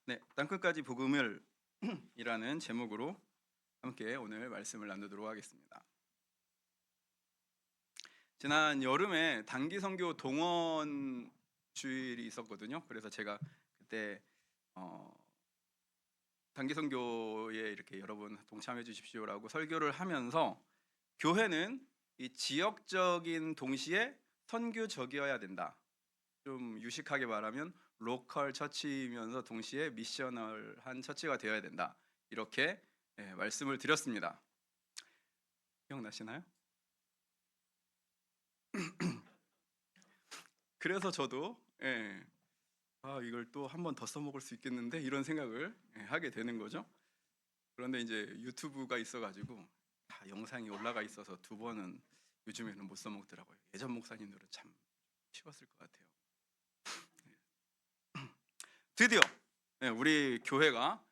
네, 땅끝까지 복음을 이라는 제목으로 함께 오늘 말씀을 나누도록 하겠습니다. 지난 여름에 단기 선교 동원 주일이 있었거든요. 그래서 제가 그때 단기 선교에 이렇게 여러분 동참해 주십시오라고 설교를 하면서 교회는 이 지역적인 동시에 선교적이어야 된다. 좀 유식하게 말하면 로컬 처치이면서 동시에 미셔널한 처치가 되어야 된다. 이렇게 말씀을 드렸습니다. 기억나시나요? 그래서 저도 이걸 또 한 번 더 써먹을 수 있겠는데 이런 생각을 하게 되는 거죠. 그런데 이제 유튜브가 있어가지고 영상이 올라가 있어서 두 번은 요즘에는 못 써먹더라고요. 예전 목사님들은 참 쉬웠을 것 같아요. 드디어 우리 교회가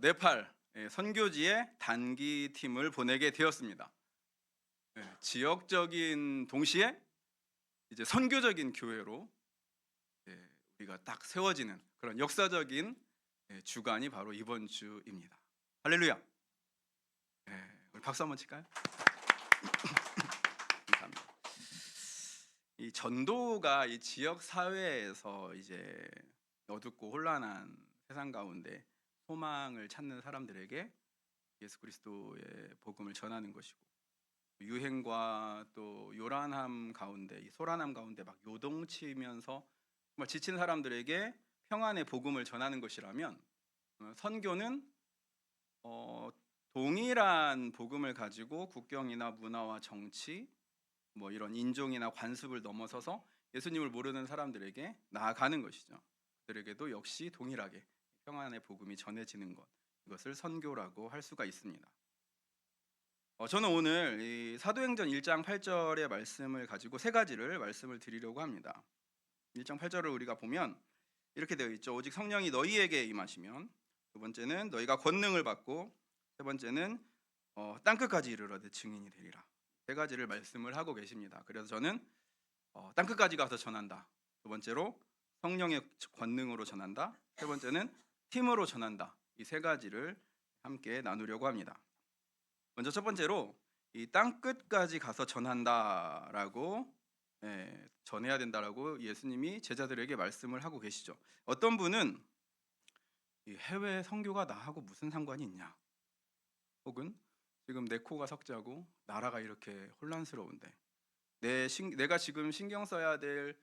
네팔 선교지에 단기 팀을 보내게 되었습니다. 지역적인 동시에 이제 선교적인 교회로 우리가 딱 세워지는 그런 역사적인 주간이 바로 이번 주입니다. 할렐루야. 우리 박수 한번 칠까요? 감사합니다. 이 전도가 이 지역 사회에서 이제 어둡고 혼란한 세상 가운데 소망을 찾는 사람들에게 예수 그리스도의 복음을 전하는 것이고, 유행과 또 요란함 가운데, 이 소란함 가운데 막 요동치면서 정말 지친 사람들에게 평안의 복음을 전하는 것이라면, 선교는 동일한 복음을 가지고 국경이나 문화와 정치, 뭐 이런 인종이나 관습을 넘어서서 예수님을 모르는 사람들에게 나아가는 것이죠. 그들에게도 역시 동일하게 평안의 복음이 전해지는 것, 이것을 선교라고 할 수가 있습니다. 저는 오늘 이 사도행전 1장 8절의 말씀을 가지고 세 가지를 말씀을 드리려고 합니다. 1장 8절을 우리가 보면 이렇게 되어 있죠. 오직 성령이 너희에게 임하시면, 두 번째는 너희가 권능을 받고, 세 번째는 땅끝까지 이르러 내 증인이 되리라. 세 가지를 말씀을 하고 계십니다. 그래서 저는 땅끝까지 가서 전한다. 두 번째로 성령의 권능으로 전한다. 세 번째는 팀으로 전한다. 이 세 가지를 함께 나누려고 합니다. 먼저 첫 번째로 이 땅끝까지 가서 전한다라고 전해야 된다라고 예수님이 제자들에게 말씀을 하고 계시죠. 어떤 분은 이 해외 선교가 나하고 무슨 상관이 있냐, 혹은 지금 내 코가 석자고 나라가 이렇게 혼란스러운데 내가 지금 신경 써야 될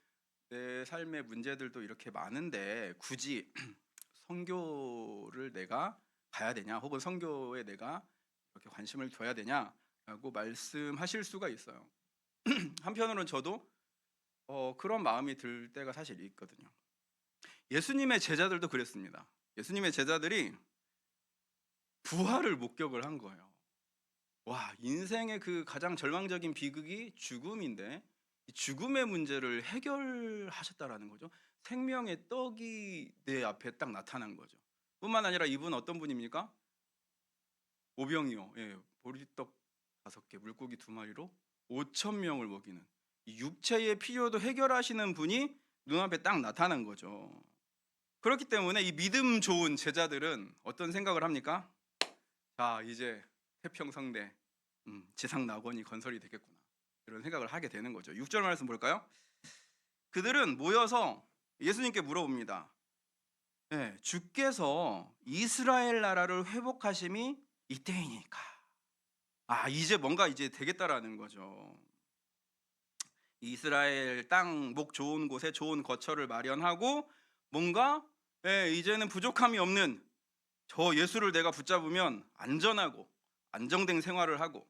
내 삶의 문제들도 이렇게 많은데 굳이 선교를 내가 가야 되냐, 혹은 선교에 내가 이렇게 관심을 둬야 되냐라고 말씀하실 수가 있어요. 한편으로는 저도 그런 마음이 들 때가 사실 있거든요. 예수님의 제자들도 그랬습니다. 예수님의 제자들이 부활을 목격을 한 거예요. 와, 인생의 그 가장 절망적인 비극이 죽음인데 이 죽음의 문제를 해결하셨다라는 거죠. 생명의 떡이 내 앞에 딱 나타난 거죠. 뿐만 아니라 이분 어떤 분입니까? 오병이요. 보리떡 5개, 물고기 2마리로 5,000명을 먹이는 이 육체의 필요도 해결하시는 분이 눈앞에 딱 나타난 거죠. 그렇기 때문에 이 믿음 좋은 제자들은 어떤 생각을 합니까? 자, 이제 태평성대 지상낙원이 건설이 되겠구나, 이런 생각을 하게 되는 거죠. 6절 말씀 볼까요? 그들은 모여서 예수님께 물어봅니다. 주께서 이스라엘 나라를 회복하심이 이때이니까, 이제 뭔가 이제 되겠다라는 거죠. 이스라엘 땅 목 좋은 곳에 좋은 거처를 마련하고 뭔가 이제는 부족함이 없는 저 예수를 내가 붙잡으면 안전하고 안정된 생활을 하고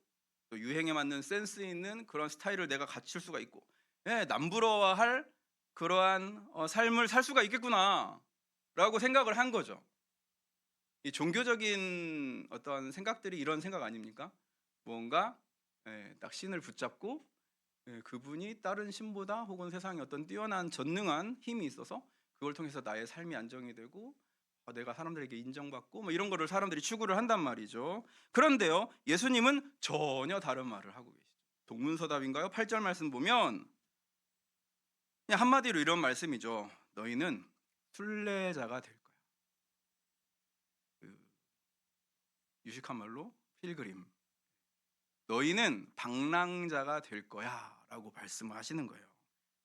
또 유행에 맞는 센스 있는 그런 스타일을 내가 갖출 수가 있고 남부러워할 그러한 삶을 살 수가 있겠구나 라고 생각을 한 거죠. 이 종교적인 어떤 생각들이 이런 생각 아닙니까? 뭔가 딱 신을 붙잡고 그분이 다른 신보다 혹은 세상에 어떤 뛰어난 전능한 힘이 있어서 그걸 통해서 나의 삶이 안정이 되고 내가 사람들에게 인정받고 뭐 이런 거를 사람들이 추구를 한단 말이죠. 그런데요, 예수님은 전혀 다른 말을 하고 계시죠. 동문서답인가요? 8절 말씀 보면 그냥 한마디로 이런 말씀이죠. 너희는 순례자가 될 거야. 유식한 말로 필그림. 너희는 방랑자가 될 거야라고 말씀을 하시는 거예요.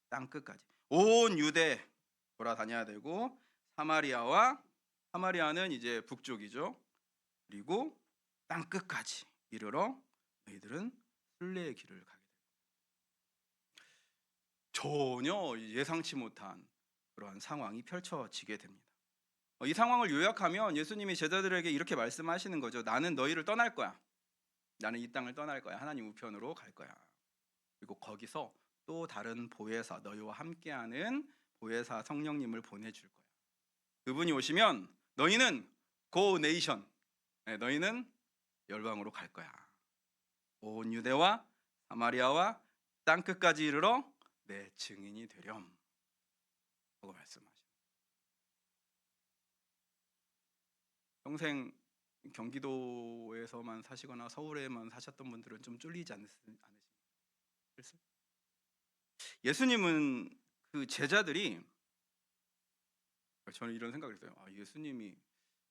땅 끝까지. 온 유대 돌아다녀야 되고 사마리아는 이제 북쪽이죠. 그리고 땅 끝까지 이르러 너희들은 순례의 길을 가게 됩니다. 전혀 예상치 못한 그러한 상황이 펼쳐지게 됩니다. 이 상황을 요약하면 예수님이 제자들에게 이렇게 말씀하시는 거죠. 나는 너희를 떠날 거야. 나는 이 땅을 떠날 거야. 하나님 우편으로 갈 거야. 그리고 거기서 또 다른 보혜사, 너희와 함께하는 보혜사 성령님을 보내줄 거야. 그분이 오시면 너희는 go nation, 너희는 열방으로 갈 거야. 온 유대와 사마리아와 땅 끝까지 이르러 내 증인이 되렴 하고 말씀하십니다. 평생 경기도에서만 사시거나 서울에만 사셨던 분들은 좀 쫄리지 않으십니까? 예수님은 그 제자들이, 저는 이런 생각을 했어요. 예수님이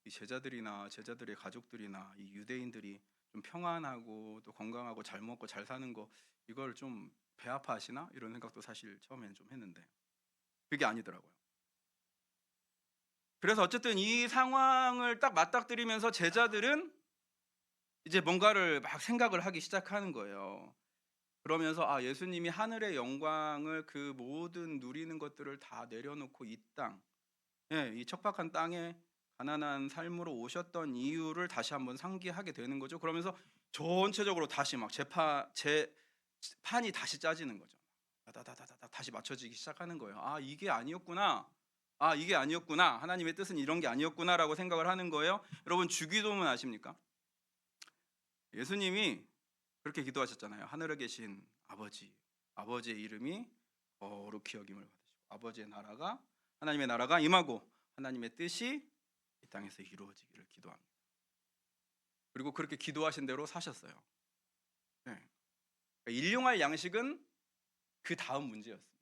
이 제자들이나 제자들의 가족들이나 이 유대인들이 좀 평안하고 또 건강하고 잘 먹고 잘 사는 거 이걸 좀 배 아파하시나? 이런 생각도 사실 처음에는 좀 했는데 그게 아니더라고요. 그래서 어쨌든 이 상황을 딱 맞닥뜨리면서 제자들은 이제 뭔가를 막 생각을 하기 시작하는 거예요. 그러면서 예수님이 하늘의 영광을 그 모든 누리는 것들을 다 내려놓고 이 땅, 이 척박한 땅에 가난한 삶으로 오셨던 이유를 다시 한번 상기하게 되는 거죠. 그러면서 전체적으로 다시 막 판이 다시 짜지는 거죠. 다다다다다 다시 맞춰지기 시작하는 거예요. 이게 아니었구나. 이게 아니었구나. 하나님의 뜻은 이런 게 아니었구나라고 생각을 하는 거예요. 여러분 주기도문 아십니까? 예수님이 그렇게 기도하셨잖아요. 하늘에 계신 아버지의 이름이 거룩히 여김을 받으시고 하나님의 나라가 임하고 하나님의 뜻이 이 땅에서 이루어지기를 기도합니다. 그리고 그렇게 기도하신 대로 사셨어요. 그러니까 일용할 양식은 그 다음 문제였습니다.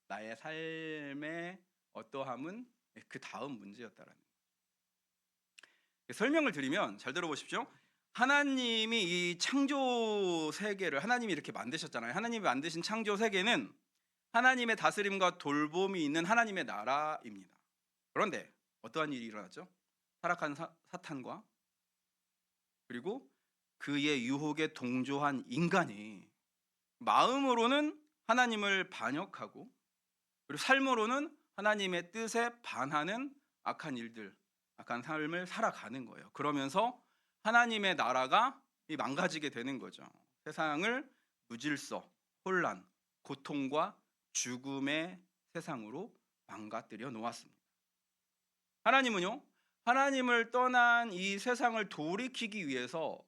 나의 삶의 어떠함은 그 다음 문제였다라는 거예요. 설명을 드리면 잘 들어보십시오. 하나님이 이 창조 세계를 하나님이 이렇게 만드셨잖아요. 하나님이 만드신 창조 세계는 하나님의 다스림과 돌봄이 있는 하나님의 나라입니다. 그런데 어떠한 일이 일어났죠? 타락한 사탄과 그리고 그의 유혹에 동조한 인간이 마음으로는 하나님을 반역하고 그리고 삶으로는 하나님의 뜻에 반하는 악한 삶을 살아가는 거예요. 그러면서 하나님의 나라가 망가지게 되는 거죠. 세상을 무질서, 혼란, 고통과 죽음의 세상으로 망가뜨려 놓았습니다. 하나님은요, 하나님을 떠난 이 세상을 돌이키기 위해서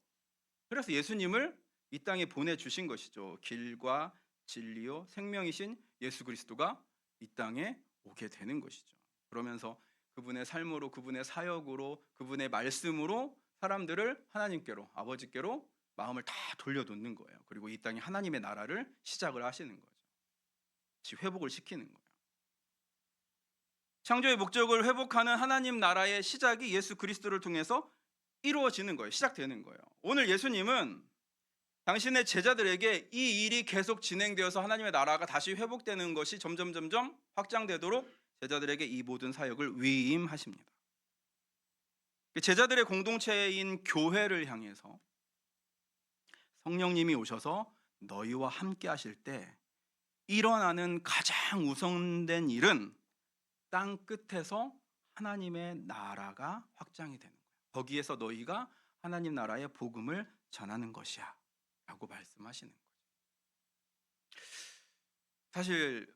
그래서 예수님을 이 땅에 보내주신 것이죠. 길과 진리요 생명이신 예수 그리스도가 이 땅에 오게 되는 것이죠. 그러면서 그분의 삶으로 그분의 사역으로 그분의 말씀으로 사람들을 하나님께로 아버지께로 마음을 다 돌려놓는 거예요. 그리고 이 땅에 하나님의 나라를 시작을 하시는 거죠. 회복을 시키는 거예요. 창조의 목적을 회복하는 하나님 나라의 시작이 예수 그리스도를 통해서 이루어지는 거예요. 시작되는 거예요. 오늘 예수님은 당신의 제자들에게 이 일이 계속 진행되어서 하나님의 나라가 다시 회복되는 것이 점점 확장되도록 제자들에게 이 모든 사역을 위임하십니다. 제자들의 공동체인 교회를 향해서 성령님이 오셔서 너희와 함께 하실 때 일어나는 가장 우선된 일은 땅 끝에서 하나님의 나라가 확장이 되는 거예요. 거기에서 너희가 하나님 나라의 복음을 전하는 것이야 라고 말씀하시는 거죠. 사실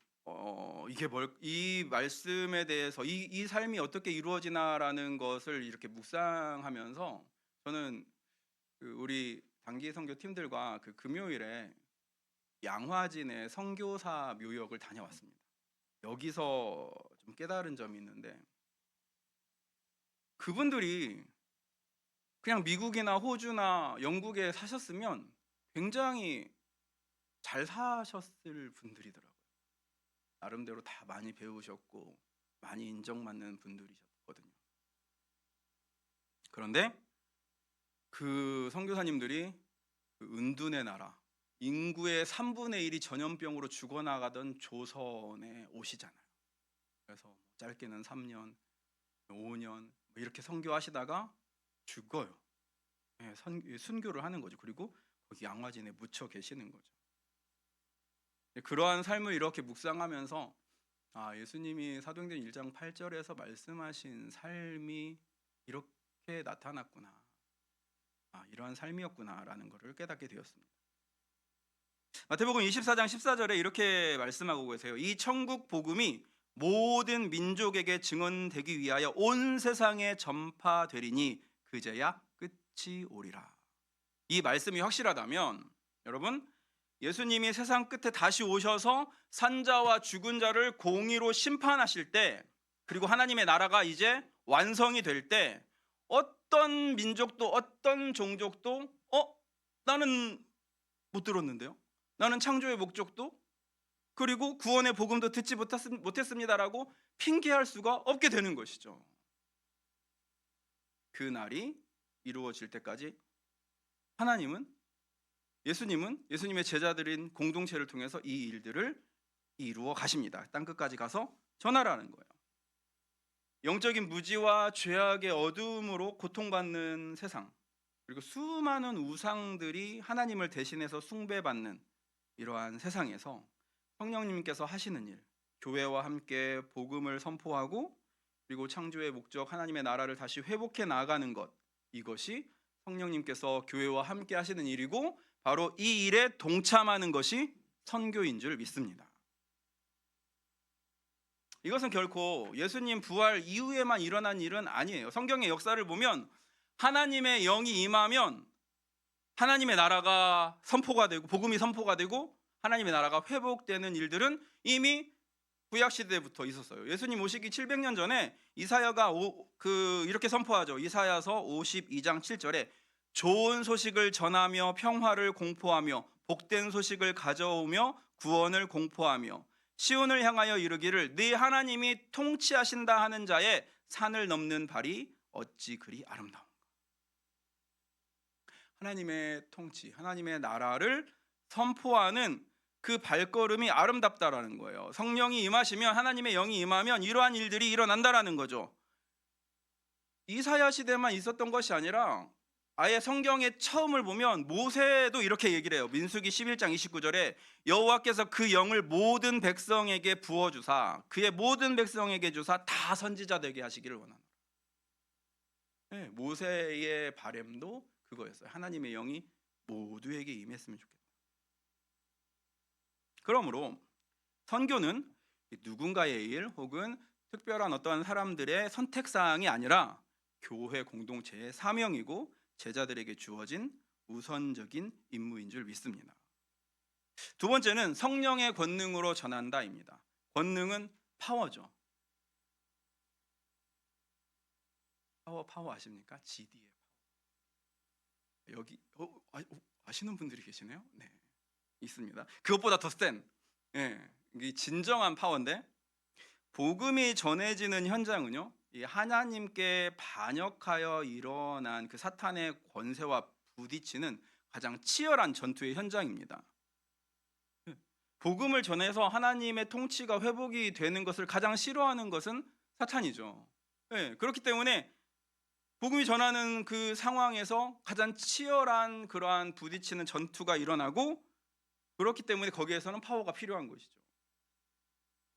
이 말씀에 대해서 이 삶이 어떻게 이루어지나라는 것을 이렇게 묵상하면서 저는 우리 단기 선교 팀들과 금요일에 양화진의 선교사 묘역을 다녀왔습니다. 여기서 좀 깨달은 점이 있는데 그분들이 그냥 미국이나 호주나 영국에 사셨으면 굉장히 잘 사셨을 분들이더라고요. 나름대로 다 많이 배우셨고 많이 인정받는 분들이셨거든요. 그런데 그 선교사님들이 그 은둔의 나라, 인구의 3분의 1이 전염병으로 죽어나가던 조선에 오시잖아요. 그래서 짧게는 3년, 5년 이렇게 선교하시다가 죽어요. 순교를 하는 거죠. 그리고 거기 양화진에 묻혀 계시는 거죠. 그러한 삶을 이렇게 묵상하면서 예수님이 사도행전 1장 8절에서 말씀하신 삶이 이렇게 나타났구나, 이러한 삶이었구나라는 것을 깨닫게 되었습니다. 마태복음 24장 14절에 이렇게 말씀하고 계세요. 이 천국 복음이 모든 민족에게 증언되기 위하여 온 세상에 전파되리니 그제야 끝이 오리라. 이 말씀이 확실하다면 여러분, 예수님이 세상 끝에 다시 오셔서 산자와 죽은 자를 공의로 심판하실 때, 그리고 하나님의 나라가 이제 완성이 될 때, 어떤 민족도 어떤 종족도 나는 못 들었는데요, 나는 창조의 목적도 그리고 구원의 복음도 듣지 못했습니다라고 핑계할 수가 없게 되는 것이죠. 그 날이 이루어질 때까지 예수님은 예수님의 제자들인 공동체를 통해서 이 일들을 이루어 가십니다. 땅끝까지 가서 전하라는 거예요. 영적인 무지와 죄악의 어두움으로 고통받는 세상, 그리고 수많은 우상들이 하나님을 대신해서 숭배받는 이러한 세상에서 성령님께서 하시는 일, 교회와 함께 복음을 선포하고 그리고 창조의 목적 하나님의 나라를 다시 회복해 나가는 것, 이것이 성령님께서 교회와 함께 하시는 일이고 바로 이 일에 동참하는 것이 선교인 줄 믿습니다. 이것은 결코 예수님 부활 이후에만 일어난 일은 아니에요. 성경의 역사를 보면 하나님의 영이 임하면 하나님의 나라가 선포가 되고 복음이 선포가 되고 하나님의 나라가 회복되는 일들은 이미 구약시대부터 있었어요. 예수님 오시기 700년 전에 이사야가 이렇게 선포하죠. 이사야서 52장 7절에 좋은 소식을 전하며 평화를 공포하며 복된 소식을 가져오며 구원을 공포하며 시온을 향하여 이르기를 네 하나님이 통치하신다 하는 자의 산을 넘는 발이 어찌 그리 아름다운가. 하나님의 통치, 하나님의 나라를 선포하는 그 발걸음이 아름답다라는 거예요. 성령이 임하시면, 하나님의 영이 임하면 이러한 일들이 일어난다라는 거죠. 이사야 시대만 있었던 것이 아니라 아예 성경의 처음을 보면 모세도 이렇게 얘기를 해요. 민수기 11장 29절에 여호와께서 그 영을 모든 백성에게 부어주사 그의 모든 백성에게 주사 다 선지자 되게 하시기를 원하노라. 네, 모세의 바램도 그거였어요. 하나님의 영이 모두에게 임했으면 좋겠다. 그러므로 선교는 누군가의 일 혹은 특별한 어떤 사람들의 선택사항이 아니라 교회 공동체의 사명이고 제자들에게 주어진 우선적인 임무인 줄 믿습니다. 두 번째는 성령의 권능으로 전한다입니다. 권능은 파워죠. 파워 아십니까? GD의 파워. 여기 아시는 분들이 계시네요. 네, 있습니다. 그것보다 더 센, 이게 진정한 파워인데, 복음이 전해지는 현장은요, 이 하나님께 반역하여 일어난 그 사탄의 권세와 부딪히는 가장 치열한 전투의 현장입니다. 복음을 전해서 하나님의 통치가 회복이 되는 것을 가장 싫어하는 것은 사탄이죠. 그렇기 때문에 복음이 전하는 그 상황에서 가장 치열한 그러한 부딪히는 전투가 일어나고, 그렇기 때문에 거기에서는 파워가 필요한 것이죠.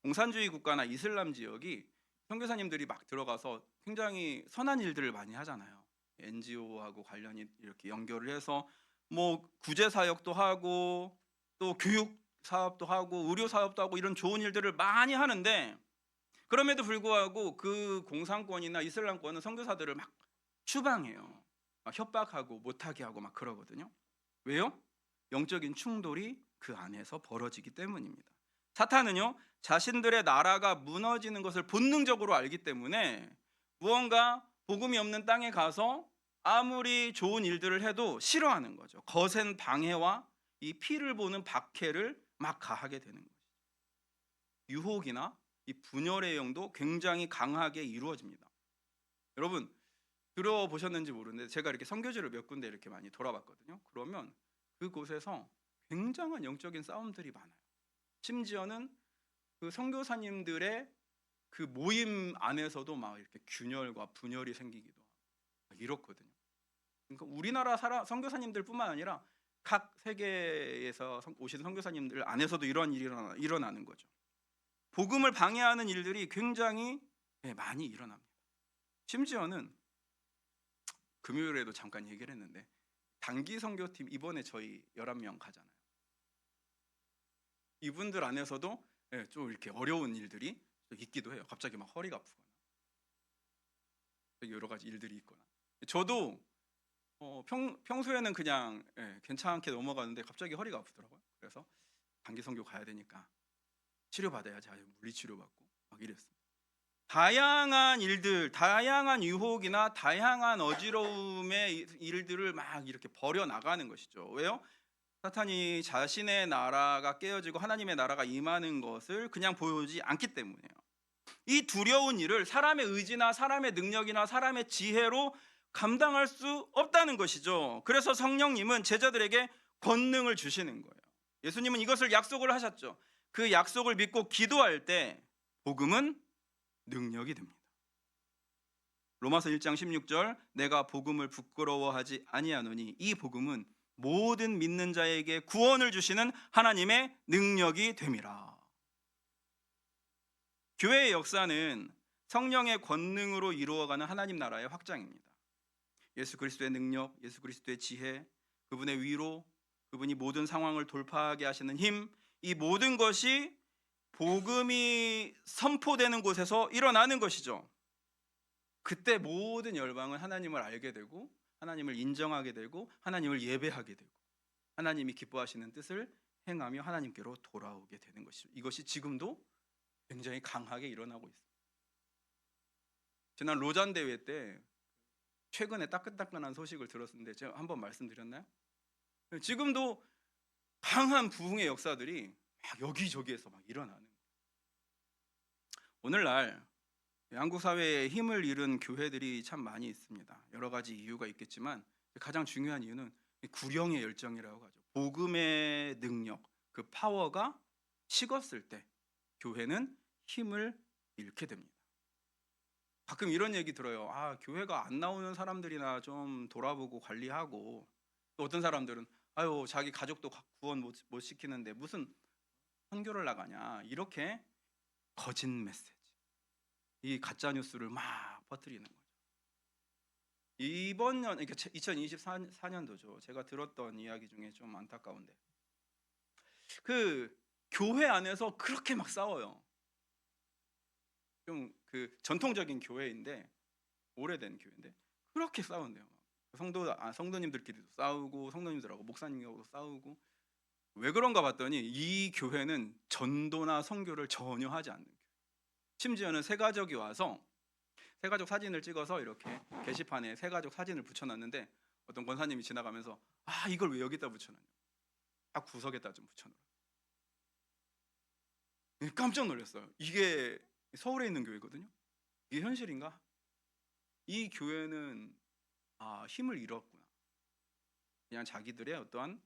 공산주의 국가나 이슬람 지역이 선교사님들이 막 들어가서 굉장히 선한 일들을 많이 하잖아요. NGO하고 관련이 이렇게 연결을 해서 뭐 구제 사역도 하고 또 교육 사업도 하고 의료 사업도 하고 이런 좋은 일들을 많이 하는데, 그럼에도 불구하고 그 공산권이나 이슬람권은 선교사들을 막 추방해요. 막 협박하고 못하게 하고 막 그러거든요. 왜요? 영적인 충돌이 그 안에서 벌어지기 때문입니다. 사탄은요, 자신들의 나라가 무너지는 것을 본능적으로 알기 때문에 무언가 복음이 없는 땅에 가서 아무리 좋은 일들을 해도 싫어하는 거죠. 거센 방해와 이 피를 보는 박해를 막 가하게 되는 거죠. 유혹이나 이 분열의 영도 굉장히 강하게 이루어집니다. 여러분, 들어보셨는지 모르는데 제가 이렇게 선교지를 몇 군데 이렇게 많이 돌아봤거든요. 그러면 그곳에서 굉장한 영적인 싸움들이 많아요. 심지어는 그 선교사님들의 그 모임 안에서도 막 이렇게 균열과 분열이 생기기도 하고 이렇거든요. 그러니까 우리나라 선교사님들뿐만 아니라 각 세계에서 오신 선교사님들 안에서도 이런 일이 일어나는 거죠. 복음을 방해하는 일들이 굉장히 많이 일어납니다. 심지어는 금요일에도 잠깐 얘기를 했는데 단기 선교팀 이번에 저희 11명 가잖아요. 이분들 안에서도 좀 이렇게 어려운 일들이 있기도 해요. 갑자기 막 허리가 아프거나 여러 가지 일들이 있거나. 저도 평소에는 그냥 괜찮게 넘어가는데 갑자기 허리가 아프더라고요. 그래서 단기 선교 가야 되니까 치료받아야지, 물리치료받고 막 이랬습니다. 다양한 일들, 다양한 유혹이나 다양한 어지러움의 일들을 막 이렇게 버려나가는 것이죠. 왜요? 사탄이 자신의 나라가 깨어지고 하나님의 나라가 임하는 것을 그냥 보여주지 않기 때문이에요. 이 두려운 일을 사람의 의지나 사람의 능력이나 사람의 지혜로 감당할 수 없다는 것이죠. 그래서 성령님은 제자들에게 권능을 주시는 거예요. 예수님은 이것을 약속을 하셨죠. 그 약속을 믿고 기도할 때 복음은 능력이 됩니다. 로마서 1장 16절 내가 복음을 부끄러워하지 아니하노니 이 복음은 모든 믿는 자에게 구원을 주시는 하나님의 능력이 됨이라. 교회의 역사는 성령의 권능으로 이루어가는 하나님 나라의 확장입니다. 예수 그리스도의 능력, 예수 그리스도의 지혜, 그분의 위로, 그분이 모든 상황을 돌파하게 하시는 힘, 이 모든 것이 복음이 선포되는 곳에서 일어나는 것이죠. 그때 모든 열방은 하나님을 알게 되고 하나님을 인정하게 되고 하나님을 예배하게 되고 하나님이 기뻐하시는 뜻을 행하며 하나님께로 돌아오게 되는 것이죠. 이것이 지금도 굉장히 강하게 일어나고 있습니다. 지난 로잔 대회 때 최근에 따끈따끈한 소식을 들었는데 제가 한번 말씀드렸나요? 지금도 강한 부흥의 역사들이 막 여기저기에서 막 일어나는 거예요. 오늘날 한국 사회에 힘을 잃은 교회들이 참 많이 있습니다. 여러 가지 이유가 있겠지만 가장 중요한 이유는 구령의 열정이라고 하죠. 복음의 능력, 그 파워가 식었을 때 교회는 힘을 잃게 됩니다. 가끔 이런 얘기 들어요. 교회가 안 나오는 사람들이나 좀 돌아보고 관리하고, 또 어떤 사람들은 자기 가족도 구원 못 시키는데 무슨 선교를 나가냐, 이렇게 거짓 메시지, 이 가짜 뉴스를 막 퍼뜨리는 거죠. 이번 년, 그러니까 2024년도죠. 제가 들었던 이야기 중에 좀 안타까운데, 그 교회 안에서 그렇게 막 싸워요. 좀 그 전통적인 교회인데, 오래된 교회인데 그렇게 싸운대요. 성도님들끼리도 싸우고 성도님들하고 목사님하고 싸우고. 왜 그런가 봤더니 이 교회는 전도나 선교를 전혀 하지 않는 교회. 심지어는 새가족이 와서 새가족 사진을 찍어서 이렇게 게시판에 새가족 사진을 붙여놨는데 어떤 권사님이 지나가면서 이걸 왜 여기다 붙여놨냐, 딱 구석에다 좀 붙여놓으라. 깜짝 놀랐어요. 이게 서울에 있는 교회거든요. 이게 현실인가? 이 교회는 힘을 잃었구나. 그냥 자기들의 어떠한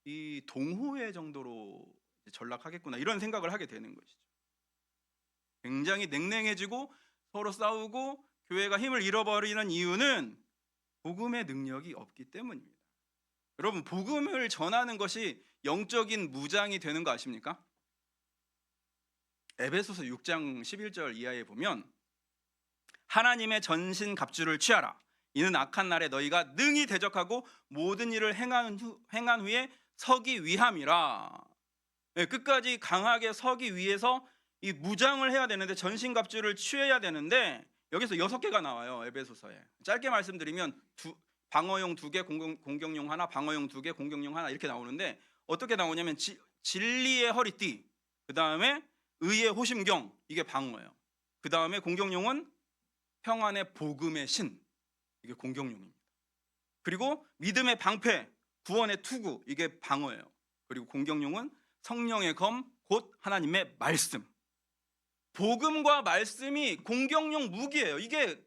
이 동호회 정도로 전락하겠구나, 이런 생각을 하게 되는 것이죠. 굉장히 냉랭해지고 서로 싸우고 교회가 힘을 잃어버리는 이유는 복음의 능력이 없기 때문입니다. 여러분, 복음을 전하는 것이 영적인 무장이 되는 거 아십니까? 에베소서 6장 11절 이하에 보면 하나님의 전신 갑주를 취하라. 이는 악한 날에 너희가 능히 대적하고 모든 일을 행한 후에 서기 위함이라. 끝까지 강하게 서기 위해서 이 무장을 해야 되는데, 전신 갑주를 취해야 되는데, 여기서 6개가 나와요. 에베소서에. 짧게 말씀드리면 방어용 2개, 공격용 하나, 방어용 2개, 공격용 하나, 이렇게 나오는데, 어떻게 나오냐면 진리의 허리띠, 그 다음에 의의 호심경, 이게 방어예요. 그 다음에 공격용은 평안의 복음의 신, 이게 공격용입니다. 그리고 믿음의 방패, 구원의 투구, 이게 방어예요. 그리고 공격용은 성령의 검, 곧 하나님의 말씀. 복음과 말씀이 공격용 무기예요. 이게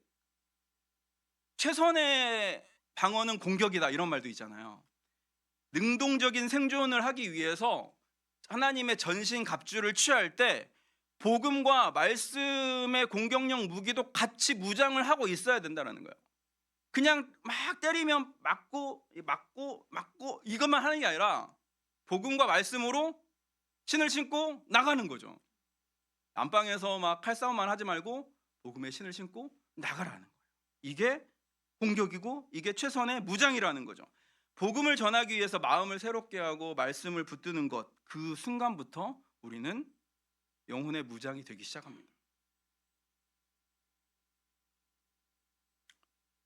최선의 방어는 공격이다 이런 말도 있잖아요. 능동적인 생존을 하기 위해서 하나님의 전신 갑주를 취할 때 복음과 말씀의 공격력 무기도 같이 무장을 하고 있어야 된다는 거예요. 그냥 막 때리면 맞고 이것만 하는 게 아니라 복음과 말씀으로 신을 신고 나가는 거죠. 안방에서 막 칼싸움만 하지 말고 복음의 신을 신고 나가라는 거예요. 이게 공격이고 이게 최선의 무장이라는 거죠. 복음을 전하기 위해서 마음을 새롭게 하고 말씀을 붙드는 것, 그 순간부터 우리는 영혼의 무장이 되기 시작합니다.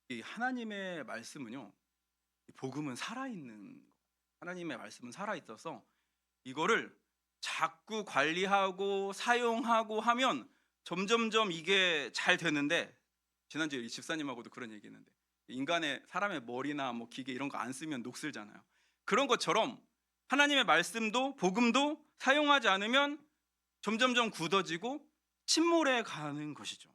이 하나님의 말씀은요, 복음은 살아있는, 하나님의 말씀은 살아있어서 이거를 자꾸 관리하고 사용하고 하면 점점점 이게 잘 되는데, 지난주에 이 집사님하고도 그런 얘기했는데 사람의 머리나 뭐 기계 이런 거 안 쓰면 녹슬잖아요. 그런 것처럼 하나님의 말씀도 복음도 사용하지 않으면 점점점 굳어지고 침몰해 가는 것이죠.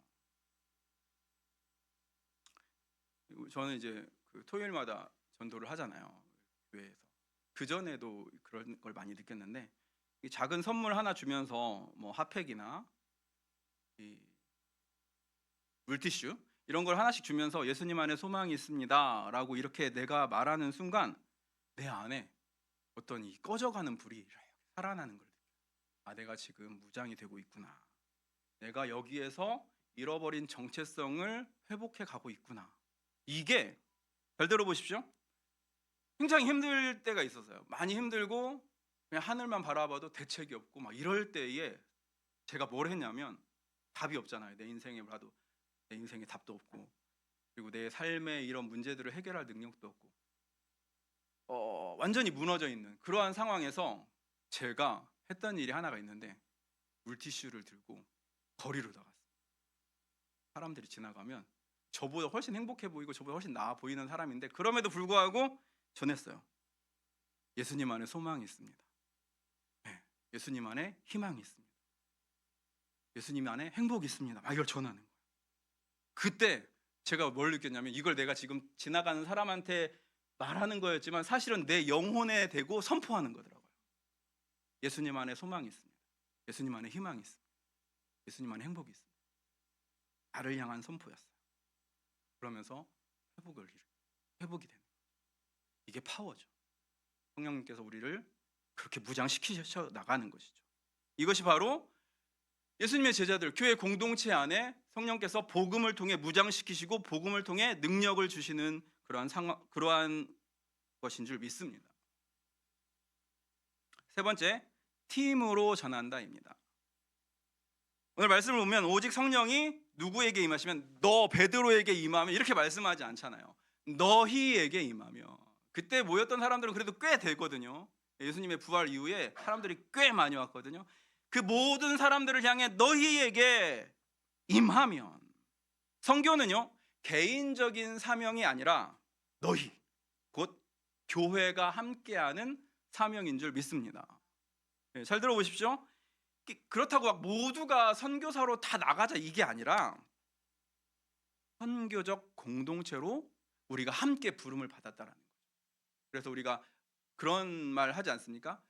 저는 이제 그 토요일마다 전도를 하잖아요, 교회에서. 그 전에도 그런 걸 많이 느꼈는데, 이 작은 선물 하나 주면서 뭐 핫팩이나 이 물티슈 이런 걸 하나씩 주면서 예수님 안에 소망이 있습니다 라고 이렇게 내가 말하는 순간 내 안에 어떤 이 꺼져가는 불이 살아나는 걸 느껴요. 아, 내가 지금 무장이 되고 있구나. 내가 여기에서 잃어버린 정체성을 회복해 가고 있구나. 이게 잘 들어보십시오. 굉장히 힘들 때가 있었어요. 많이 힘들고 그냥 하늘만 바라봐도 대책이 없고 막 이럴 때에 제가 뭘 했냐면, 답이 없잖아요. 내 인생에 봐도 내 인생에 답도 없고, 그리고 내 삶의 이런 문제들을 해결할 능력도 없고, 완전히 무너져 있는 그러한 상황에서 제가 했던 일이 하나가 있는데, 물티슈를 들고 거리로 나갔어요. 사람들이 지나가면 저보다 훨씬 행복해 보이고 저보다 훨씬 나아 보이는 사람인데 그럼에도 불구하고 전했어요. 예수님 안에 소망이 있습니다. 네, 예수님 안에 희망이 있습니다. 예수님 안에 행복이 있습니다. 막 이걸 전하는 거예요. 그때 제가 뭘 느꼈냐면, 이걸 내가 지금 지나가는 사람한테 말하는 거였지만 사실은 내 영혼에 대고 선포하는 거더라고요. 예수님 안에 소망이 있습니다. 예수님 안에 희망이 있습니다. 예수님 안에 행복이 있습니다. 나를 향한 선포였어요. 그러면서 회복이 되는 거예요. 이게 파워죠. 성령님께서 우리를 그렇게 무장시키셔 나가는 것이죠. 이것이 바로 예수님의 제자들, 교회 공동체 안에 성령께서 복음을 통해 무장시키시고 복음을 통해 능력을 주시는 그러한 것인 줄 믿습니다. 세 번째, 팀으로 전한다입니다. 오늘 말씀을 보면 오직 성령이 누구에게 임하시면, 너 베드로에게 임하면 이렇게 말씀하지 않잖아요. 너희에게 임하며. 그때 모였던 사람들은 그래도 꽤 되거든요. 예수님의 부활 이후에 사람들이 꽤 많이 왔거든요. 그 모든 사람들을 향해 너희에게 임하면, 성교는요 개인적인 사명이 아니라 너희, 곧 교회가 함께하는 사명인 줄 믿습니다. 잘 들어보십시오. 그렇다고 막 모두가 선교사로 다 나가자 이게 아니라 선교적 공동체로 우리가 함께 부름을 받았다라는 거죠. 그래서 우리가 그런 말 하지 않습니까?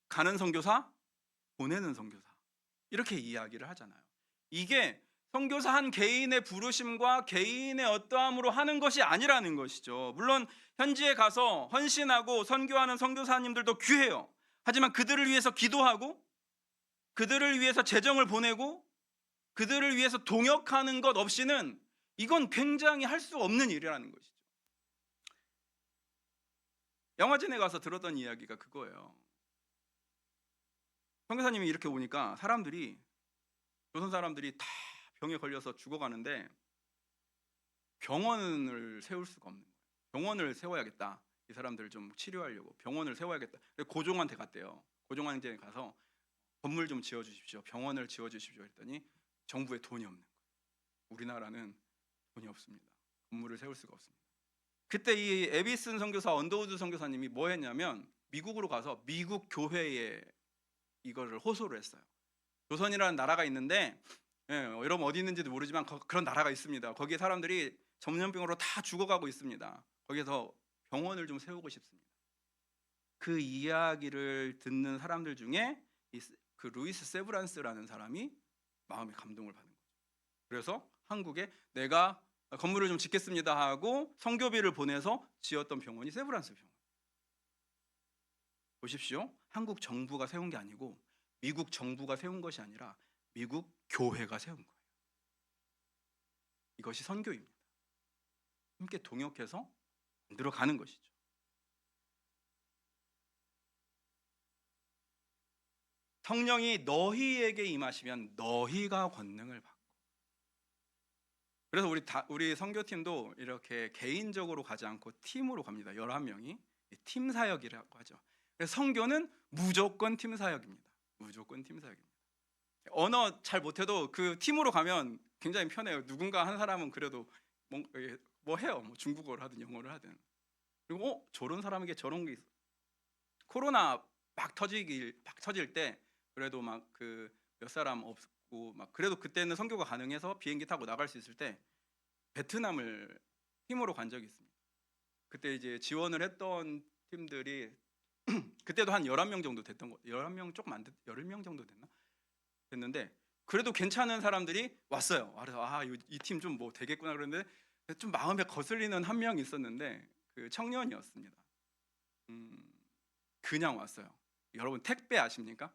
가는 선교사, 보내는 선교사, 이렇게 이야기를 하잖아요. 이게 선교사 한 개인의 부르심과 개인의 어떠함으로 하는 것이 아니라는 것이죠. 물론 현지에 가서 헌신하고 선교하는 선교사님들도 귀해요. 하지만 그들을 위해서 기도하고 그들을 위해서 재정을 보내고 그들을 위해서 동역하는 것 없이는 이건 굉장히 할 수 없는 일이라는 것이죠. 영화진에 가서 들었던 이야기가 그거예요. 선교사님이 이렇게 오니까 조선 사람들이 다 병에 걸려서 죽어가는데 병원을 세울 수가 없는 거예요. 병원을 세워야겠다. 이 사람들을 좀 치료하려고 병원을 세워야겠다. 고종한테 갔대요. 고종한테 가서 건물 좀 지어주십시오. 병원을 지어주십시오 했더니 정부에 돈이 없는 거예요. 우리나라는 돈이 없습니다. 건물을 세울 수가 없습니다. 그때 이 에비슨 선교사, 언더우드 선교사님이 뭐 했냐면 미국으로 가서 미국 교회에 이거를 호소를 했어요. 조선이라는 나라가 있는데, 여러분 어디 있는지도 모르지만 그런 나라가 있습니다. 거기에 사람들이 전염병으로 다 죽어가고 있습니다. 거기서 병원을 좀 세우고 싶습니다. 그 이야기를 듣는 사람들 중에 그 루이스 세브란스라는 사람이 마음의 감동을 받는 거죠. 그래서 한국에 내가 건물을 좀 짓겠습니다 하고 성교비를 보내서 지었던 병원이 세브란스 병원. 보십시오. 한국 정부가 세운 게 아니고 미국 정부가 세운 것이 아니라 미국 교회가 세운 거예요. 이것이 선교입니다. 함께 동역해서 만들어가는 것이죠. 성령이 너희에게 임하시면 너희가 권능을 받고. 그래서 우리 선교팀도 이렇게 개인적으로 가지 않고 팀으로 갑니다. 11명이 팀 사역이라고 하죠. 그래서 선교는 무조건 팀 사역입니다. 무조건 팀 사역입니다. 언어 잘 못해도 그 팀으로 가면 굉장히 편해요. 누군가 한 사람은 그래도 뭐 해요. 뭐 중국어를 하든 영어를 하든. 그리고 저런 사람에게 저런 게 있어. 코로나 막 터질 때 그래도 막 그 몇 사람 없고 막 그래도 그때는 선교가 가능해서 비행기 타고 나갈 수 있을 때 베트남을 팀으로 간 적이 있습니다. 그때 이제 지원을 했던 팀들이 그때도 한 11명 정도 됐던 거. 11명 조금 안 됐, 10명 정도 됐는데 그래도 괜찮은 사람들이 왔어요. 그래서 이 팀 좀 뭐 되겠구나 그랬는데 좀 마음에 거슬리는 한 명 있었는데 그 청년이었습니다. 그냥 왔어요. 여러분 택배 아십니까?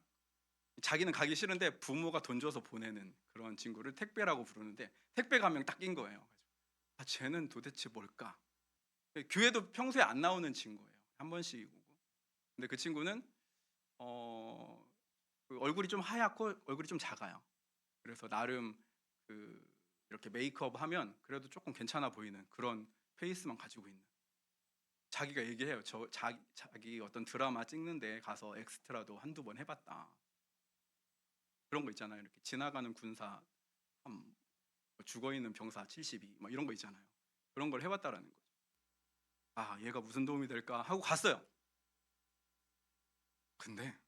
자기는 가기 싫은데 부모가 돈 줘서 보내는 그런 친구를 택배라고 부르는데 택배 가면 딱 낀 거예요. 쟤는 도대체 뭘까? 교회도 평소에 안 나오는 친구예요. 한 번씩 오고. 근데 그 친구는 그 얼굴이 좀 하얗고 얼굴이 좀 작아요. 그래서 나름 이렇게 메이크업 하면 그래도 조금 괜찮아 보이는 그런 페이스만 가지고 있는. 자기가 얘기해요. 자기 어떤 드라마 찍는데 가서 엑스트라도 한두 번 해봤다. 그런 거 있잖아요. 이렇게 지나가는 군사 죽어있는 병사 72 뭐 이런 거 있잖아요. 그런 걸 해봤다라는 거죠. 얘가 무슨 도움이 될까 하고 갔어요. 근데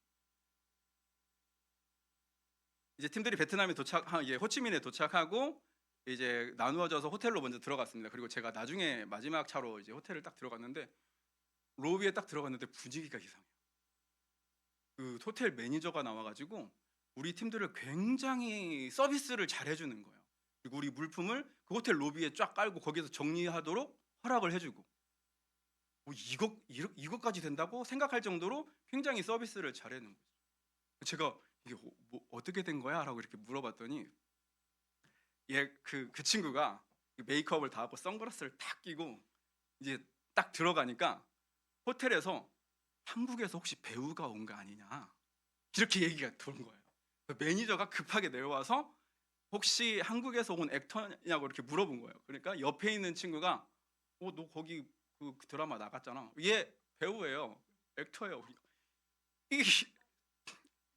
이제 팀들이 베트남에 호치민에 도착하고 이제 나누어져서 호텔로 먼저 들어갔습니다. 그리고 제가 나중에 마지막 차로 이제 호텔을 딱 들어갔는데 로비에 딱 들어갔는데 분위기가 이상해요. 그 호텔 매니저가 나와가지고 우리 팀들을 굉장히 서비스를 잘 해주는 거예요. 그리고 우리 물품을 그 호텔 로비에 쫙 깔고 거기서 정리하도록 허락을 해주고 이것까지 된다고 생각할 정도로 굉장히 서비스를 잘해주는 거죠. 제가 이게 뭐 어떻게 된 거야? 라고 이렇게 물어봤더니 그 친구가 메이크업을 다 하고 선글라스를 딱 끼고 이제 딱 들어가니까 호텔에서 한국에서 혹시 배우가 온 거 아니냐 이렇게 얘기가 도는 거예요. 매니저가 급하게 내려와서 혹시 한국에서 온 액터냐고 이렇게 물어본 거예요. 그러니까 옆에 있는 친구가 너 거기 그 드라마 나갔잖아. 얘 배우예요. 액터예요.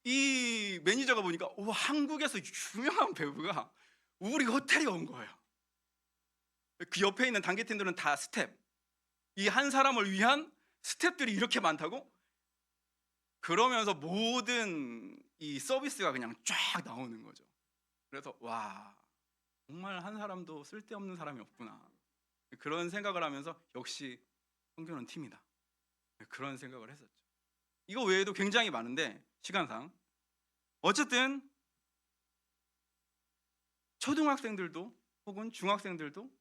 이 매니저가 보니까 한국에서 유명한 배우가 우리 호텔에 온 거예요. 그 옆에 있는 단계팀들은 다 스텝. 이 한 사람을 위한 스텝들이 이렇게 많다고? 그러면서 모든 이 서비스가 그냥 쫙 나오는 거죠. 그래서 와, 정말 한 사람도 쓸데없는 사람이 없구나. 그런 생각을 하면서 역시 선교는 팀이다. 그런 생각을 했었죠. 이거 외에도 굉장히 많은데 시간상 어쨌든 초등학생들도 혹은 중학생들도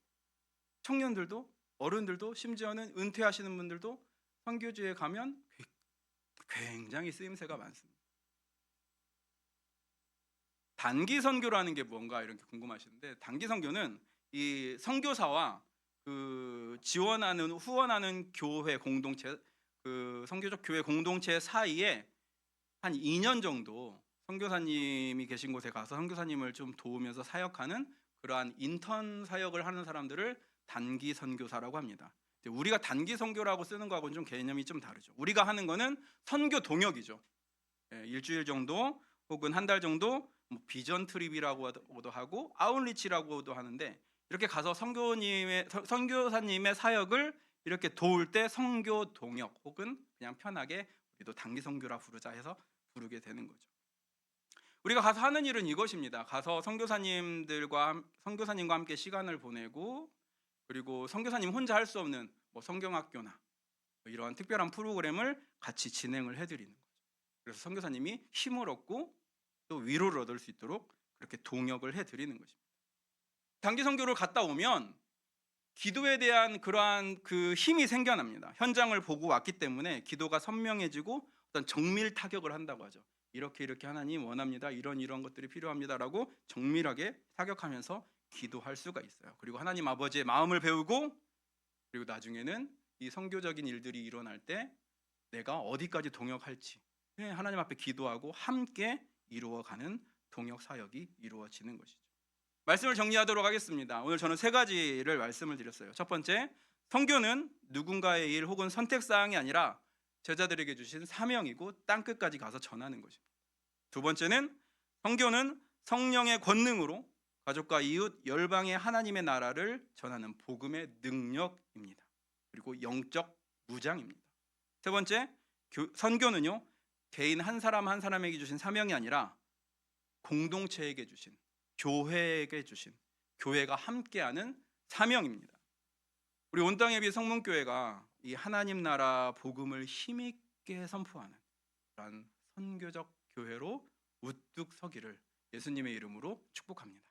청년들도 어른들도 심지어는 은퇴하시는 분들도 선교지에 가면 굉장히 쓰임새가 많습니다. 단기 선교라는 게 뭔가 이렇게 궁금하시는데 단기 선교는 이 선교사와 그 지원하는 후원하는 교회 공동체 그 선교적 교회 공동체 사이에 한 2년 정도 선교사님이 계신 곳에 가서 선교사님을 좀 도우면서 사역하는 그러한 인턴 사역을 하는 사람들을 단기 선교사라고 합니다. 우리가 단기 선교라고 쓰는 거하고는 좀 개념이 좀 다르죠. 우리가 하는 거는 선교 동역이죠. 일주일 정도 혹은 한 달 정도 뭐 비전 트립이라고도 하고 아웃리치라고도 하는데 이렇게 가서 선교사님의 사역을 이렇게 도울 때 선교 동역 혹은 그냥 편하게 우리도 단기 선교라 부르자 해서 부르게 되는 거죠. 우리가 가서 하는 일은 이것입니다. 가서 선교사님과 함께 시간을 보내고 그리고 선교사님 혼자 할 수 없는 뭐 성경학교나 뭐 이러한 특별한 프로그램을 같이 진행을 해드리는 거죠. 그래서 선교사님이 힘을 얻고 또 위로를 얻을 수 있도록 그렇게 동역을 해드리는 것입니다. 단기 선교를 갔다 오면 기도에 대한 그러한 그 힘이 생겨납니다. 현장을 보고 왔기 때문에 기도가 선명해지고 어떤 정밀 타격을 한다고 하죠. 이렇게 하나님 원합니다. 이런 것들이 필요합니다라고 정밀하게 타격하면서 기도할 수가 있어요. 그리고 하나님 아버지의 마음을 배우고 그리고 나중에는 이 선교적인 일들이 일어날 때 내가 어디까지 동역할지 하나님 앞에 기도하고 함께 이루어가는 동역 사역이 이루어지는 것이죠. 말씀을 정리하도록 하겠습니다. 오늘 저는 세 가지를 말씀을 드렸어요. 첫 번째, 선교는 누군가의 일 혹은 선택사항이 아니라 제자들에게 주신 사명이고 땅끝까지 가서 전하는 것입니다. 두 번째는 선교는 성령의 권능으로 가족과 이웃 열방의 하나님의 나라를 전하는 복음의 능력입니다. 그리고 영적 무장입니다. 세 번째, 선교는요 개인 한 사람 한 사람에게 주신 사명이 아니라 공동체에게 주신, 교회에게 주신, 교회가 함께하는 사명입니다. 우리 온땅예비 성문교회가 이 하나님 나라 복음을 힘있게 선포하는 그런 선교적 교회로 우뚝 서기를 예수님의 이름으로 축복합니다.